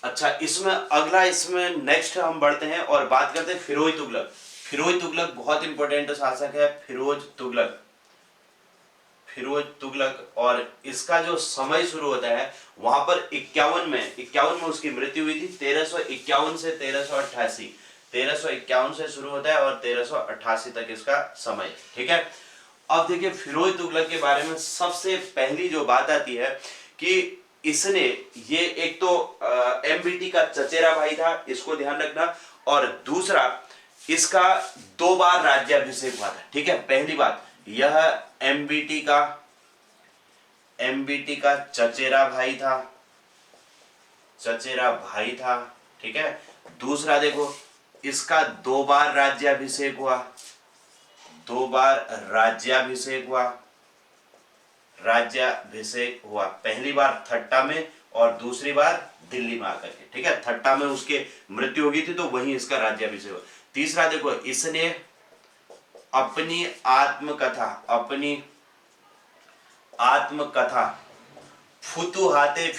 अच्छा, इसमें अगला, इसमें नेक्स्ट हम बढ़ते हैं और बात करते हैं फिरोज तुगलक। फिरोज तुगलक बहुत इंपॉर्टेंट शासक है, फिरोज तुगलक। फिरोज तुगलक, और इसका जो समय शुरू होता है वहां पर 51 में उसकी मृत्यु हुई थी। 1351 से 1388, 1351 से शुरू होता है और 1388 तक इसका समय। ठीक है, अब देखिए फिरोज तुगलक के बारे में सबसे पहली जो बात आती है कि इसने, ये एक तो एमबीटी का चचेरा भाई था, इसको ध्यान रखना, और दूसरा इसका 2 बार राज्याभिषेक हुआ था। ठीक है, पहली बात, यह एमबीटी का चचेरा भाई था, ठीक है। दूसरा देखो, इसका 2 बार राज्याभिषेक हुआ, 2 बार राज्याभिषेक हुआ, पहली बार थट्टा में और दूसरी बार दिल्ली में आकर के। ठीक है, थट्टा में उसके मृत्यु हो गई थी तो वहीं इसका राज्याभिषेक हुआ। तीसरा देखो, इसने अपनी आत्मकथा फुतुहाते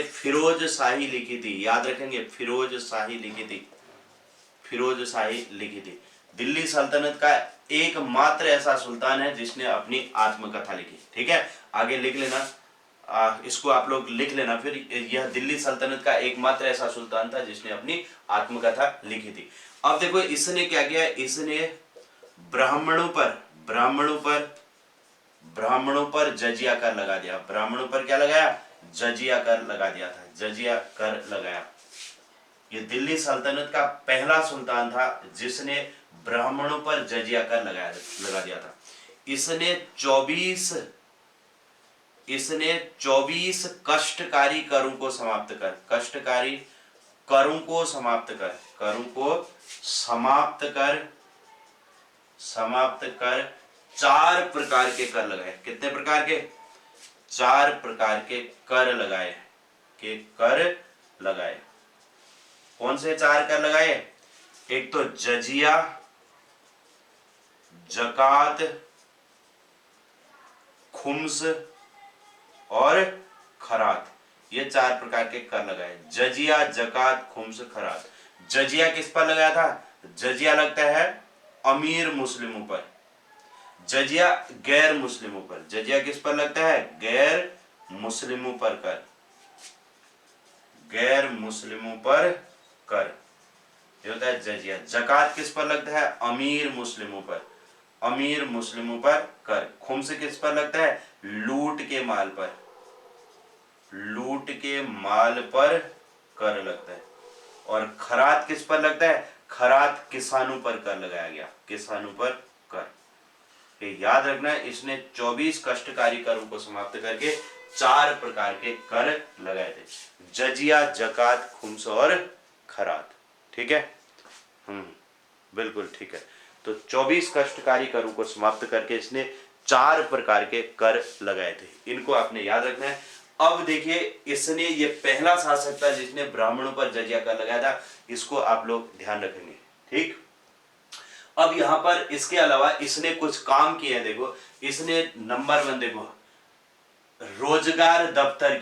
फिरोज शाही लिखी थी। याद रखेंगे, फिरोज शाही लिखी थी। दिल्ली सल्तनत का एकमात्र ऐसा सुल्तान है जिसने अपनी आत्मकथा लिखी। ठीक है, आगे लिख लेना, इसको आप लोग लिख लेना फिर, यह दिल्ली सल्तनत का एकमात्र ऐसा सुल्तान था जिसने अपनी आत्मकथा लिखी थी। अब देखो इसने क्या किया, इसने ब्राह्मणों पर जजिया कर लगा दिया। ब्राह्मणों पर क्या लगाया, जजिया कर लगा दिया था, जजिया कर लगाया। ये दिल्ली सल्तनत का पहला सुल्तान था जिसने ब्राह्मणों पर जजिया कर लगा दिया था। इसने 24 कष्टकारी करों को समाप्त कर 4 प्रकार के कर लगाए। कितने प्रकार के, 4 प्रकार के कर लगाए। कौन से 4 कर लगाए, एक तो जजिया, जकात, खुम्स और खरात, ये 4 प्रकार के कर लगाए। जजिया, जकात, खुम्स, खरात। जजिया किस पर लगाया था, जजिया लगता है अमीर मुस्लिमों पर, जजिया गैर मुस्लिमों पर। जजिया किस पर लगता है, गैर मुस्लिमों पर कर, गैर मुस्लिमों पर कर, ये होता है जजिया। जकात किस पर लगता है, अमीर मुस्लिमों पर, अमीर मुस्लिमों पर कर। खुम्स किस पर लगता है, लूट के माल पर, लूट के माल पर कर लगता है। और खरात किस पर लगता है, खरात किसानों पर कर लगाया गया, किसानों पर कर। ये याद रखना, इसने 24 कष्टकारी करों को समाप्त करके 4 प्रकार के कर लगाए थे, जजिया, जकात, खुम्स और खरात। ठीक है, बिल्कुल ठीक है। तो 24 कष्टकारी करों को समाप्त करके इसने 4 प्रकार के कर लगाए थे, इनको आपने याद रखना है। अब देखिए, इसने, ये पहला शासक था जिसने ब्राह्मणों पर जजिया कर लगाया था, इसको आप लोग ध्यान रखेंगे। ठीक, अब यहां पर इसके अलावा इसने कुछ काम किए हैं। देखो, इसने नंबर 1 देखो, रोजगार दफ्तर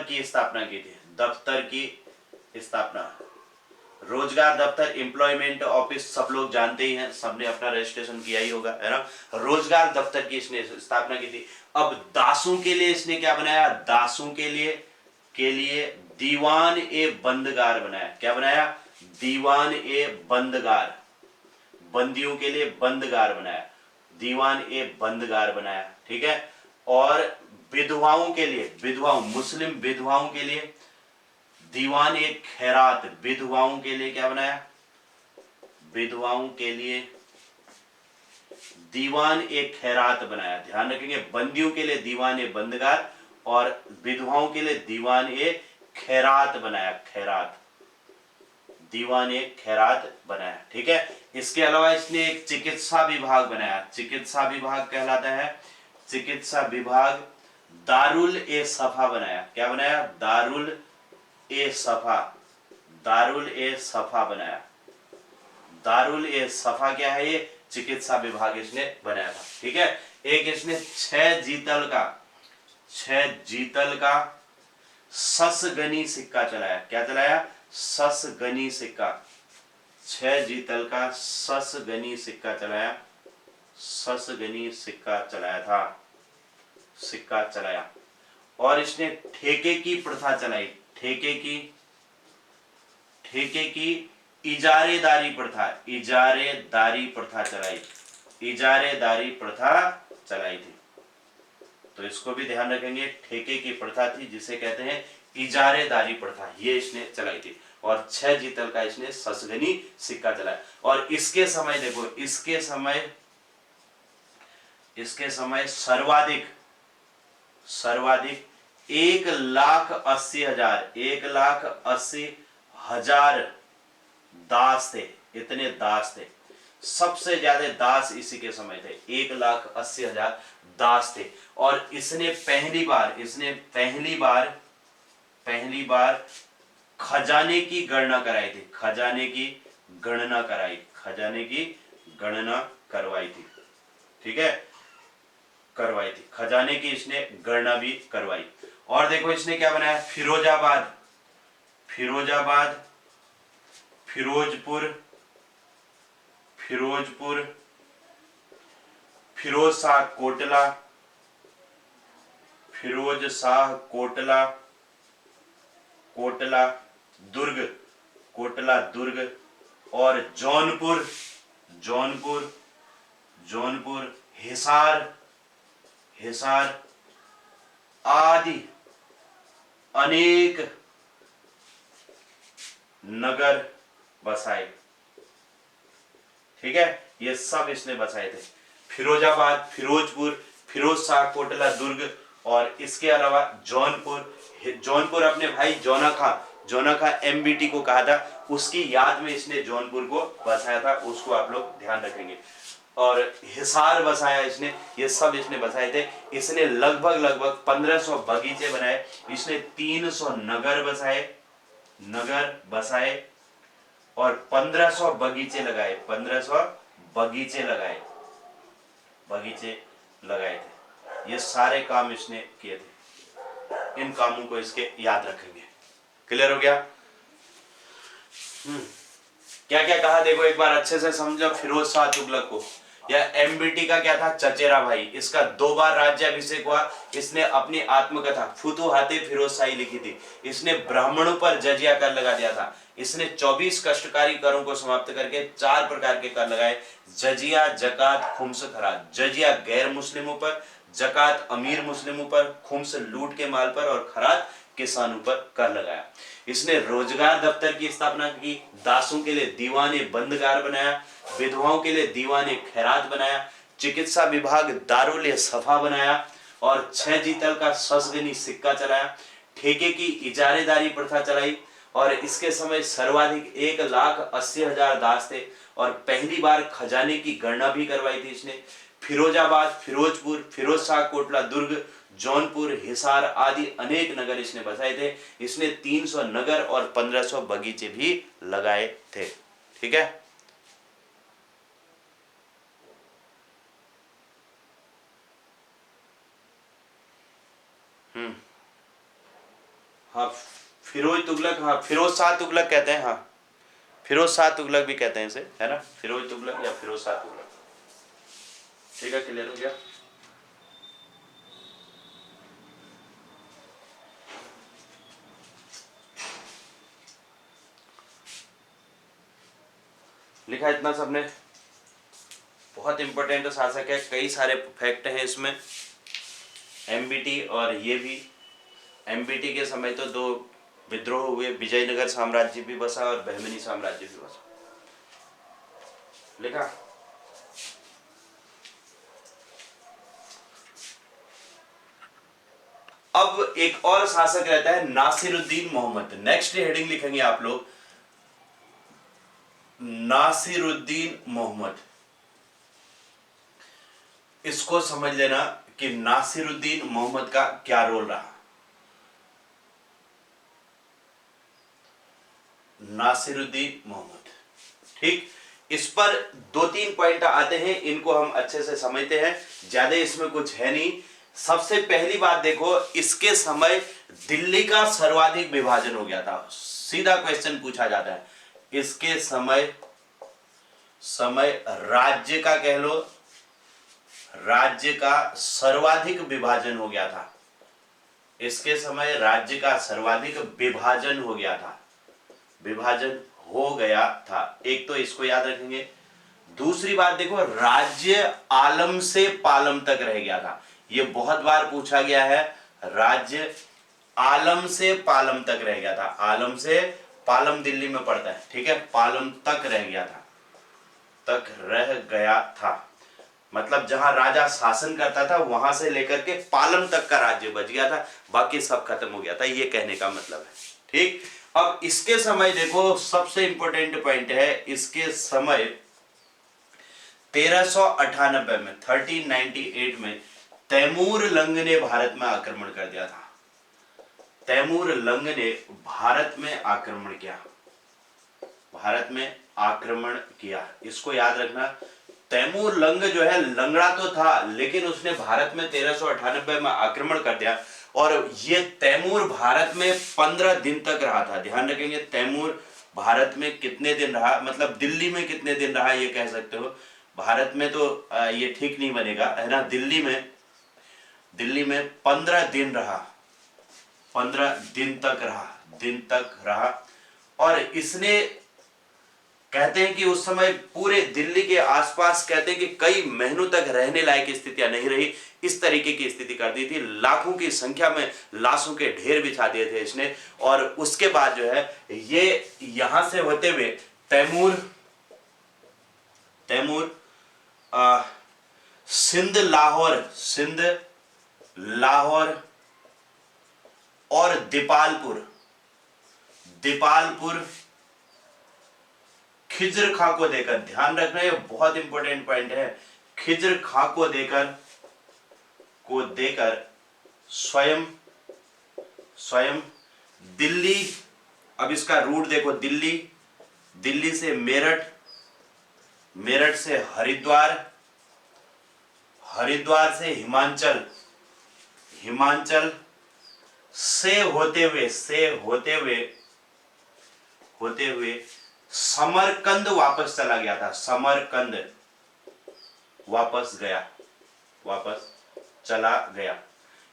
की स्थापना की थी। दफ्तर की स्थापना, रोजगार दफ्तर, एम्प्लॉयमेंट ऑफिस, सब लोग जानते ही हैं, सबने अपना रजिस्ट्रेशन किया ही होगा, है ना। रोजगार दफ्तर की इसने स्थापना की थी। अब दासों के लिए इसने क्या बनाया, दासों के लिए दीवान ए बंदगार बनाया। क्या बनाया, दीवान ए बंदगार, बंदियों के लिए बंदगार बनाया, दीवान ए बंदगार बनाया। ठीक है, और विधवाओं के लिए, मुस्लिम विधवाओं के लिए दीवान ए खैरात, विधवाओं के लिए क्या बनाया, विधवाओं के लिए दीवान ए खैरात बनाया। ध्यान रखेंगे, बंदियों के लिए दीवान ए बंदगार और विधवाओं के लिए दीवान ए खैरात बनाया, खैरात, दीवान ए खैरात बनाया। ठीक है, इसके अलावा इसने एक चिकित्सा विभाग बनाया। चिकित्सा विभाग कहलाता है, चिकित्सा विभाग दारुल ए सफा बनाया। क्या बनाया, दारुल ए सफा, दारुल ए सफा बनाया। दारुल ए सफा क्या है, ये चिकित्सा विभाग इसने बनाया था। ठीक है, एक इसने 6 जीतल का 6 जीतल का ससगनी सिक्का चलाया। क्या चलाया? ससगनी सिक्का। 6 जीतल का ससगनी सिक्का चलाया। ससगनी सिक्का चलाया था, सिक्का चलाया। और इसने ठेके की प्रथा चलाई। ठेके की इजारेदारी प्रथा, इजारेदारी प्रथा चलाई। इजारेदारी प्रथा चलाई थी। तो इसको भी ध्यान रखेंगे, ठेके की प्रथा थी जिसे कहते हैं इजारेदारी प्रथा, ये इसने चलाई थी। और 6 जीतल का इसने ससगनी सिक्का चलाया। और इसके समय देखो, इसके समय सर्वाधिक 1,80,000 दास थे। इतने दास थे, सबसे ज्यादा दास इसी के समय थे। 1,80,000 दास थे। और इसने पहली बार खजाने की गणना कराई थी। खजाने की गणना करवाई थी। ठीक है, करवाई थी। खजाने की इसने गणना भी करवाई। और देखो इसने क्या बनाया? फिरोजपुर, फिरोज शाह कोटला दुर्ग और जौनपुर हिसार आदि अनेक नगर बसाए। ठीक है, ये सब इसने बसाए थे। फिरोजाबाद, फिरोजपुर, फिरोज शाह कोटला दुर्ग और इसके अलावा जौनपुर अपने भाई जोनाखा एमबीटी को कहा था, उसकी याद में इसने जौनपुर को बसाया था। उसको आप लोग ध्यान रखेंगे। और हिसार बसाया इसने, ये सब इसने बसाए थे। इसने लगभग 1500 बगीचे बनाए। इसने 300 नगर बसाए और 1500 बगीचे लगाए। 1500 बगीचे लगाए थे। ये सारे काम इसने किए थे। इन कामों को इसके याद रखेंगे। क्लियर हो गया? क्या क्या कहा देखो एक बार अच्छे से समझो। फिरोज शाह तुगलक को, या एमबीटी का क्या था? चचेरा भाई। इसका 2 बार राज्याभिषेक हुआ। इसने अपनी आत्मकथा फुतुहाते फिरोजशाही लिखी थी। इसने ब्राह्मणों पर जजिया कर लगा दिया था। इसने 24 कष्टकारी करों को समाप्त करके 4 प्रकार के कर लगाए: जजिया, जकात, खुम्स, खराज। जजिया गैर मुस्लिमों पर, जकात अमीर मुस्लिमों पर, खुम्स लूट के माल पर और खराज किसानों पर कर लगाया। इसने रोजगार दफ्तर की स्थापना की। दासों के लिए दीवाने बंदगार बनाया। विधवाओं के लिए दीवाने खैरात बनाया। चिकित्सा विभाग दारुल सफा बनाया। और 6 जीतल का ससगनी सिक्का चलाया। ठेके की इजारेदारी प्रथा चलाई। और इसके समय सर्वाधिक 1,80,000 दास थे। और पहली बार खजाने की गणना भी करवाई थी इसने। फिरोजाबाद, फिरोजपुर, फिरोज शाह कोटला दुर्ग, जौनपुर, हिसार आदि अनेक नगर इसने बसाए थे। इसने 300 नगर और 1500 बगीचे भी लगाए थे। ठीक है, हाँ फिरोज तुगलक, हाँ फिरोज शाह तुगलक कहते हैं। हाँ फिरोज शाह तुगलक भी कहते हैं इसे, है ना, फिरोज तुगलक या फिरोज शाह तुगलक। ठीक है, क्लियर हो गया? लिखा इतना सबने? बहुत इंपॉर्टेंट शासक है, कई सारे फैक्ट हैं इसमें। एमबीटी, और ये भी एमबीटी के समय तो 2 विद्रोह हुए। विजयनगर साम्राज्य भी बसा और बहमनी साम्राज्य भी बसा। लिखा? अब एक और शासक रहता है नासिरुद्दीन मोहम्मद। नेक्स्ट हेडिंग लिखेंगे आप लोग, नासिरुद्दीन मोहम्मद। इसको समझ लेना कि नासिरुद्दीन मोहम्मद का क्या रोल रहा। नासिरुद्दीन मोहम्मद, ठीक। इस पर 2-3 पॉइंट आते हैं, इनको हम अच्छे से समझते हैं। ज्यादा इसमें कुछ है नहीं। सबसे पहली बात देखो, इसके समय दिल्ली का सर्वाधिक विभाजन हो गया था। सीधा क्वेश्चन पूछा जाता है, इसके समय राज्य का कह लो, राज्य का सर्वाधिक विभाजन हो गया था। इसके समय राज्य का सर्वाधिक विभाजन हो गया था, विभाजन हो गया था। एक तो इसको याद रखेंगे। दूसरी बात देखो, राज्य आलम से पालम तक रह गया था। ये बहुत बार पूछा गया है। राज्य आलम से पालम तक रह गया था। आलम से पालम दिल्ली में पड़ता है, ठीक है, पालम तक रह गया था, तक रह गया था। मतलब जहां राजा शासन करता था वहां से लेकर के पालम तक का राज्य बच गया था, बाकी सब खत्म हो गया था, ये कहने का मतलब है। ठीक, अब इसके समय देखो, सबसे इंपॉर्टेंट पॉइंट है, इसके समय 1398 में 1398 में तैमूर लंग ने भारत में आक्रमण कर दिया था। तैमूर लंग ने भारत में आक्रमण किया, भारत में आक्रमण किया। इसको याद रखना, तैमूर लंग जो है लंगड़ा तो था, लेकिन उसने भारत में 1398 में आक्रमण कर दिया। और ये तैमूर भारत में 15 दिन तक रहा था। ध्यान रखेंगे, तैमूर भारत में कितने दिन रहा, मतलब दिल्ली में कितने दिन रहा ये कह सकते हो। भारत में तो ये ठीक नहीं बनेगा, है ना। दिल्ली में 15 दिन रहा, 15 दिन तक रहा। और इसने, कहते हैं कि उस समय पूरे दिल्ली के आसपास, कहते हैं कि कई महीनों तक रहने लायक स्थितियां नहीं रही, इस तरीके की स्थिति कर दी थी। लाखों की संख्या में लाशों के ढेर बिछा दिए थे इसने। और उसके बाद जो है ये यहां से होते हुए तैमूर सिंध, लाहौर और दीपालपुर खिज्र खां को देकर, ध्यान रखना ये बहुत इंपॉर्टेंट पॉइंट है, खिज्र खां को देकर स्वयं दिल्ली, अब इसका रूट देखो, दिल्ली से मेरठ से हरिद्वार से हिमाचल से होते हुए समरकंद वापस चला गया था। समरकंद वापस चला गया।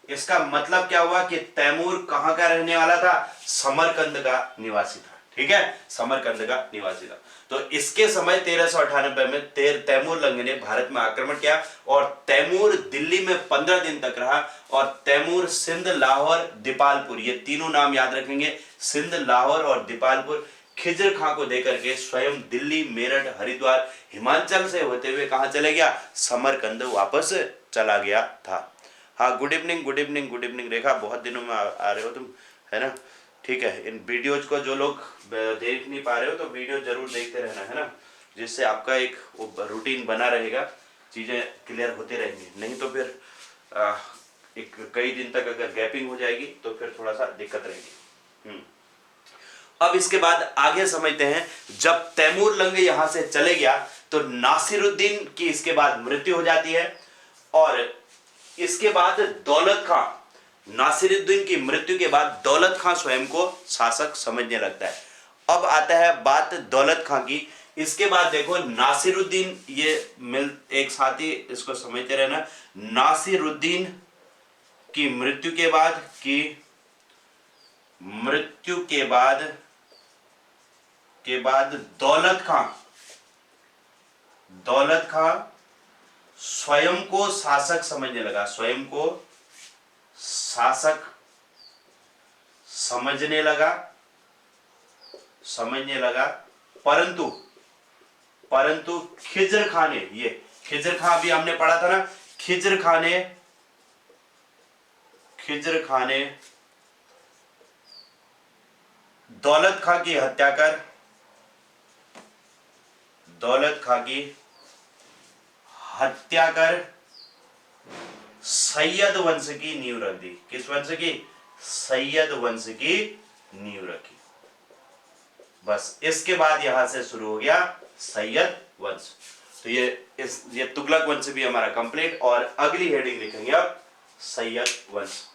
इसका मतलब क्या हुआ कि तैमूर कहां का रहने वाला था, समरकंद का निवासी था। ठीक है, समरकंद का निवासी था। तो इसके समय 1398 में तैमूर लंग ने भारत में आक्रमण किया और तैमूर दिल्ली में 15 दिन तक रहा। और तैमूर सिंध, लाहौर, दीपालपुर, ये तीनों नाम याद रखेंगे, सिंध, लाहौर और दीपालपुर, खिज्र खां को देकर के स्वयं दिल्ली, मेरठ, हरिद्वार, हिमाचल से होते हुए कहां चले गया, समरकंद वापस चला गया था। हाँ, गुड इवनिंग रेखा, बहुत दिनों में आ रहे हो तुम, है ना। ठीक है, इन वीडियोज को जो लोग देख नहीं पा रहे हो तो वीडियो जरूर देखते रहना, है ना, जिससे आपका एक रूटीन बना रहेगा, चीज़ें क्लियर होती रहेंगी। नहीं तो फिर एक कई दिन तक अगर गैपिंग हो जाएगी तो फिर थोड़ा सा दिक्कत रहेगी। अब इसके बाद आगे समझते हैं, जब तैमूर लंग यहां से चले गया तो नासिरुद्दीन की इसके बाद मृत्यु हो जाती है। और इसके बाद दौलत खां, नासिरुद्दीन की मृत्यु के बाद दौलत खां स्वयं को शासक समझने लगता है। अब आता है बात दौलत खां की। इसके बाद देखो नासिरुद्दीन, ये एक साथ ही इसको समझते रहना, नासिरुद्दीन की मृत्यु के बाद दौलत खां स्वयं को शासक समझने लगा, स्वयं को शासक समझने लगा। परंतु खिज्र खां ने, ये खिज्र खां भी हमने पढ़ा था ना, खिज्र खां ने दौलत खां की हत्या कर सैयद वंश की नींव रख दी। किस वंश की? सैयद वंश की नींव रखी। बस इसके बाद यहां से शुरू हो गया सैयद वंश। तो ये तुगलक वंश भी हमारा कंप्लीट। और अगली हेडिंग लिखेंगे अब सैयद वंश।